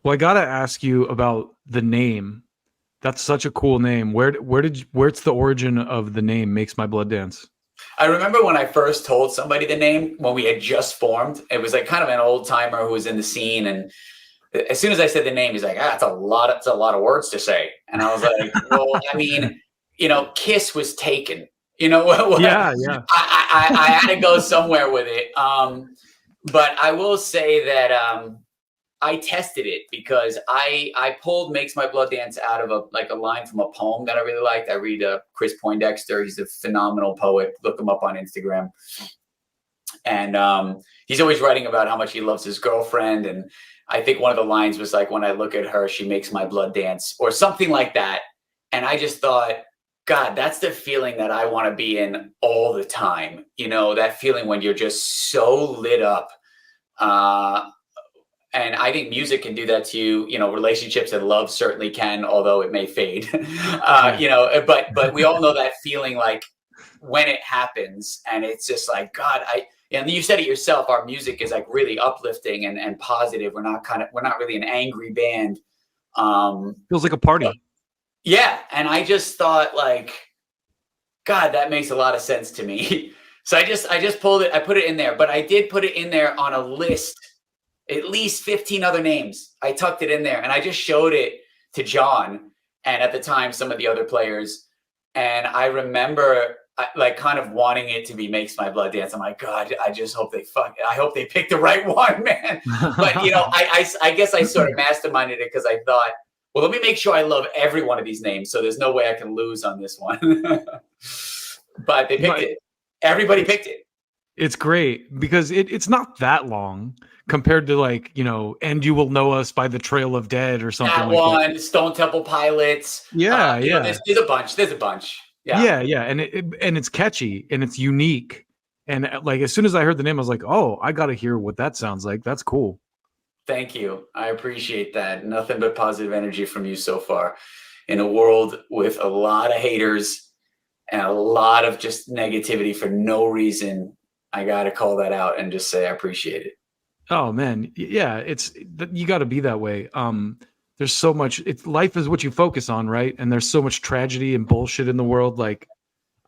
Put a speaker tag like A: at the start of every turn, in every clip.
A: Well, I gotta ask you about the name. That's such a cool name. Where's the origin of the name Makes My Blood Dance?
B: I remember when I first told somebody the name when we had just formed. It was like kind of an old timer who was in the scene, and as soon as I said the name, he's like, "Ah, it's a lot. It's a lot of words to say." And I was like, "Well, I mean, Kiss was taken.
A: Yeah, yeah.
B: I had to go somewhere with it. But I will say that I tested it because I pulled "Makes My Blood Dance" out of a line from a poem that I really liked. I read Chris Poindexter. He's a phenomenal poet. Look him up on Instagram. And he's always writing about how much he loves his girlfriend. And I think one of the lines was like, "When I look at her, she makes my blood dance," or something like that. And I just thought, God, that's the feeling that I want to be in all the time. That feeling when you're just so lit up. And I think music can do that to you. Relationships and love certainly can, although it may fade.
A: Yeah.
B: But we all know that feeling, like when it happens, and it's just like, God, and you said it yourself. Our music is like really uplifting and positive. We're not really an angry band.
A: Feels like a party.
B: Yeah, and I just thought, like, God, that makes a lot of sense to me. So I just pulled it. I put it in there, but I did put it in there on a list. At least 15 other names. I tucked it in there, and I just showed it to John, and at the time some of the other players. And I remember like kind of wanting it to be "Makes My Blood Dance." I'm like, God, I just hope I hope they pick the right one, man. But I guess I sort of masterminded it because I thought, well, let me make sure I love every one of these names, so there's no way I can lose on this one. But they picked it. Everybody picked it.
A: It's great because it's not that long compared to "And You Will Know Us" by the Trail of Dead or something
B: That
A: like
B: one,
A: that.
B: Stone Temple Pilots.
A: Yeah, yeah.
B: There's a bunch. There's a bunch.
A: Yeah, yeah, and it's catchy and it's unique. And like as soon as I heard the name, I was like, "Oh, I got to hear what that sounds like. That's cool."
B: Thank you. I appreciate that. Nothing but positive energy from you so far. In a world with a lot of haters and a lot of just negativity for no reason, I got to call that out and just say I appreciate it.
A: Oh man, yeah, you got to be that way. There's so much. Life is what you focus on, right? And there's so much tragedy and bullshit in the world. Like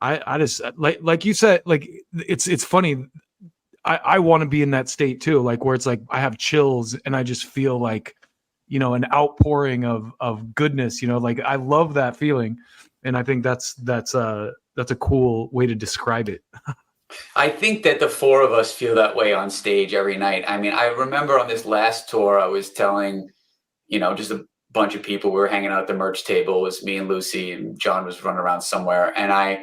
A: I just like you said, like it's funny. I want to be in that state too, like where it's like I have chills and I just feel like an outpouring of goodness. Like I love that feeling, and I think that's a cool way to describe it.
B: I think that the four of us feel that way on stage every night. I mean, I remember on this last tour, I was telling, just a bunch of people, we were hanging out at the merch table. It was me and Lucy, and John was running around somewhere. And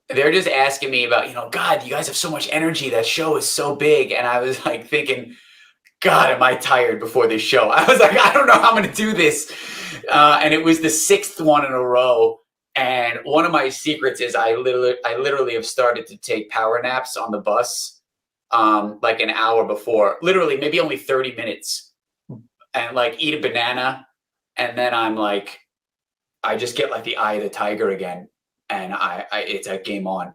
B: they're just asking me about, God, you guys have so much energy. That show is so big. And I was like thinking, God, am I tired before this show? I was like, I don't know how I'm going to do this. And it was the sixth one in a row. And one of my secrets is I literally have started to take power naps on the bus, like an hour before, literally maybe only 30 minutes, and like eat a banana. And then I'm like, I just get like the eye of the tiger again. And it's a game on.